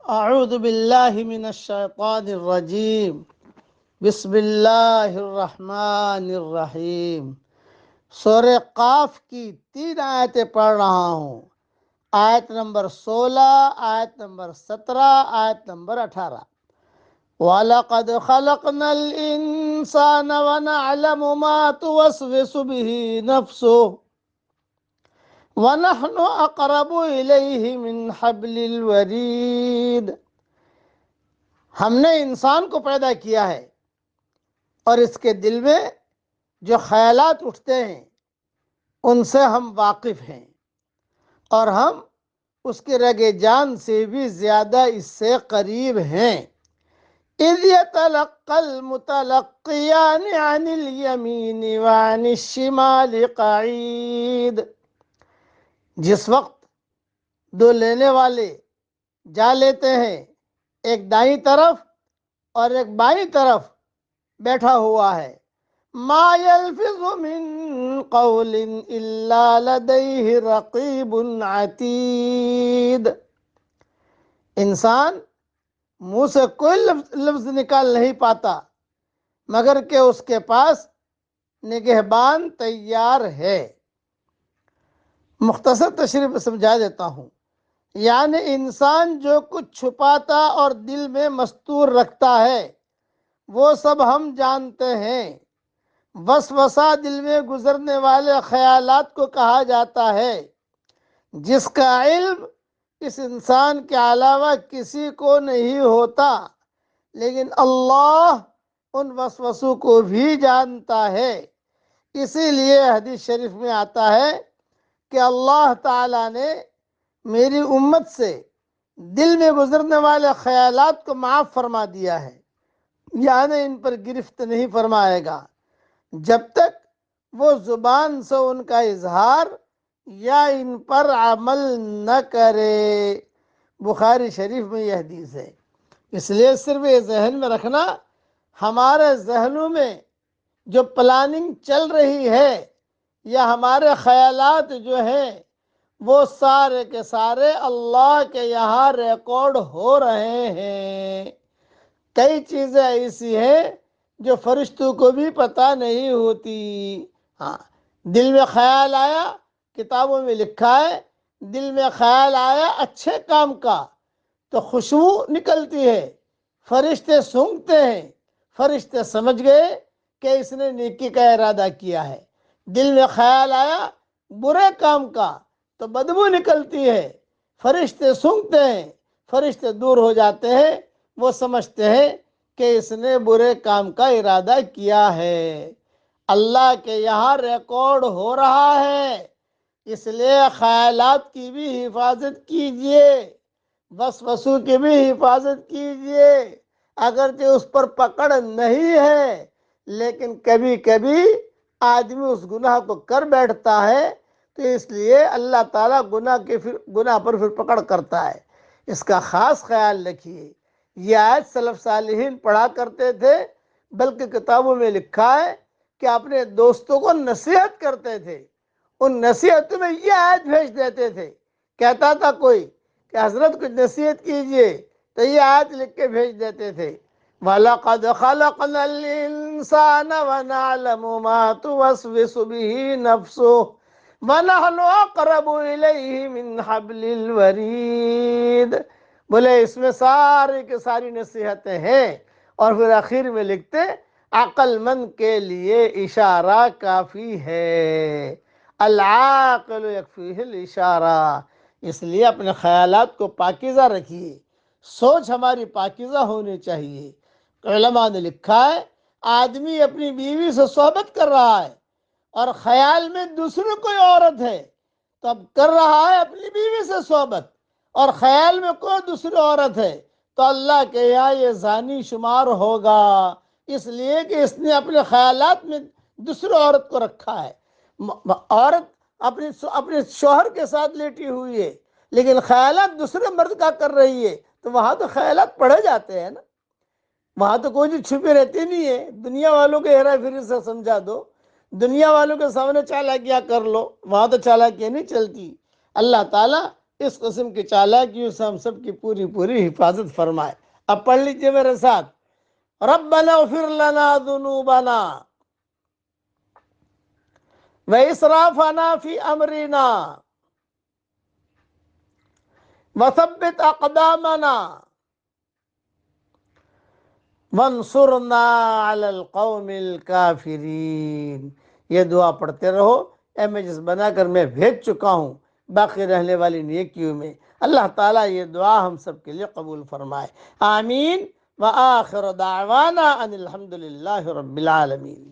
اعوذ باللہ من الشیطان الرجیم بسم اللہ الرحمن الرحیم۔ سورہ قاف کی 3 آیتیں پڑھ رہا ہوں۔ آیت نمبر 16، آیت نمبر 17، آیت نمبر 18۔ وَلَقَدْ خَلَقْنَا الْإِنسَانَ وَنَعْلَمُ مَا تُوَسْوِسُ بِهِ نَفْسُهُ وَنَحْنُ أَقْرَبُ إِلَيْهِ مِنْ حَبْلِ الْوَرِيدِ۔ ہم نے انسان کو پیدا کیا ہے اور اس کے دل میں جو خیالات اٹھتے ہیں ان سے ہم واقف ہیں، اور ہم اس کے رگ جان سے بھی زیادہ اس سے قریب ہیں۔ اِذْ يَتَلَقَّى الْمُتَلَقِّيَانِ عَنِ الْيَمِينِ وَعَنِ الشِّمَالِ قَعِيدٌ۔ جس وقت دو لینے والے جا لیتے ہیں، ایک دائیں طرف اور ایک بائیں طرف بیٹھا ہوا ہے۔ ما يلفظ من قول الا لديه رقیب عتید۔ انسان منہ سے کوئی لفظ نکال نہیں پاتا مگر کہ اس کے پاس نگہبان تیار ہے۔ مختصر تشریح سمجھا دیتا ہوں، یعنی انسان جو کچھ چھپاتا اور دل میں مستور رکھتا ہے وہ سب ہم جانتے ہیں۔ وسوسہ دل میں گزرنے والے خیالات کو کہا جاتا ہے، جس کا علم اس انسان کے علاوہ کسی کو نہیں ہوتا، لیکن اللہ ان وسوسوں کو بھی جانتا ہے۔ اسی لیے حدیث شریف میں آتا ہے کہ اللہ تعالیٰ نے میری امت سے دل میں گزرنے والے خیالات کو معاف فرما دیا ہے، یعنی ان پر گرفت نہیں فرمائے گا جب تک وہ زبان سے ان کا اظہار یا ان پر عمل نہ کرے۔ بخاری شریف میں یہ حدیث ہے۔ اس لیے صرف یہ ذہن میں رکھنا، ہمارے ذہنوں میں جو پلاننگ چل رہی ہے یا ہمارے خیالات جو ہیں وہ سارے کے سارے اللہ کے یہاں ریکارڈ ہو رہے ہیں۔ کئی چیزیں ایسی ہیں جو فرشتوں کو بھی پتہ نہیں ہوتی۔ ہاں، دل میں خیال آیا، کتابوں میں لکھا ہے، دل میں خیال آیا اچھے کام کا تو خوشبو نکلتی ہے، فرشتے سونگھتے ہیں، فرشتے سمجھ گئے کہ اس نے نیکی کا ارادہ کیا ہے۔ دل میں خیال آیا برے کام کا تو بدبو نکلتی ہے، فرشتے سونگھتے ہیں، فرشتے دور ہو جاتے ہیں، وہ سمجھتے ہیں کہ اس نے برے کام کا ارادہ کیا ہے۔ اللہ کے یہاں ریکارڈ ہو رہا ہے، اس لیے خیالات کی بھی حفاظت کیجئے، وسوسوں کی بھی حفاظت کیجئے۔ اگرچہ اس پر پکڑ نہیں ہے لیکن کبھی کبھی آدمی اس گناہ کو کر بیٹھتا ہے، تو اس لیے اللہ تعالیٰ گناہ پر پھر پکڑ کرتا ہے۔ اس کا خاص خیال رکھیے۔ یہ آیت سلف صالحین پڑھا کرتے تھے، بلکہ کتابوں میں لکھا ہے کہ اپنے دوستوں کو نصیحت کرتے تھے، ان نصیحتوں میں یہ آیت بھیج دیتے تھے۔ کہتا تھا کوئی کہ حضرت کچھ نصیحت کیجئے تو یہ آیت لکھ کے بھیج دیتے تھے۔ وَلَقَدْ خَلَقْنَا الْإِنسَانَ وَنَعْلَمُ مَا تُوَسْوِسُ بِهِ نَفْسُهُ وَنَحْنُ أَقْرَبُ إِلَيْهِ مِنْ حَبْلِ الْوَرِيدِ۔ بولے اس میں ساری کی ساری نصیحتیں ہیں، اور پھر آخر میں لکھتے عقل مند کے لیے اشارہ کافی ہے، العاقل یکفیہ الاشارہ۔ اس لیے اپنے خیالات کو پاکیزہ رکھیے، سوچ ہماری پاکیزہ ہونی چاہیے۔ علماء نے لکھا ہے آدمی اپنی بیوی سے صحبت کر رہا ہے اور خیال میں دوسری کوئی عورت ہے، تو اب کر رہا ہے اپنی بیوی سے صحبت اور خیال میں کوئی دوسری عورت ہے، تو اللہ کے یہاں یہ زانی شمار ہوگا، اس لیے کہ اس نے اپنے خیالات میں دوسری عورت کو رکھا ہے۔ عورت اپنے شوہر کے ساتھ لیٹی ہوئی ہے لیکن خیالات دوسرے مرد کا کر رہی ہے، تو وہاں تو خیالات پڑھے جاتے ہیں نا، وہاں تو کوئی چیز چھپی رہتی نہیں ہے۔ دنیا والوں کے ہیرا پھیری سے سمجھا دو، دنیا والوں کے سامنے چالاکیاں کر لو، وہاں تو چالاکیاں نہیں چلتی۔ اللہ تعالیٰ اس قسم کی چالاکیوں سے ہم سب کی پوری پوری حفاظت فرمائے۔ اب پڑھ لیجئے میرے ساتھ، ربنا اغفر لنا ذنوبنا واسرافنا فی امرنا وثبت اقدامنا وانصرنا علی القوم الکافرین۔ یہ دعا پڑھتے رہو، امیجز بنا کر میں بھیج چکا ہوں باقی رہنے والی نیکیوں میں۔ اللہ تعالیٰ یہ دعا ہم سب کے لیے قبول فرمائے، آمین۔ وآخر دعوانا ان الحمد للہ رب العالمین۔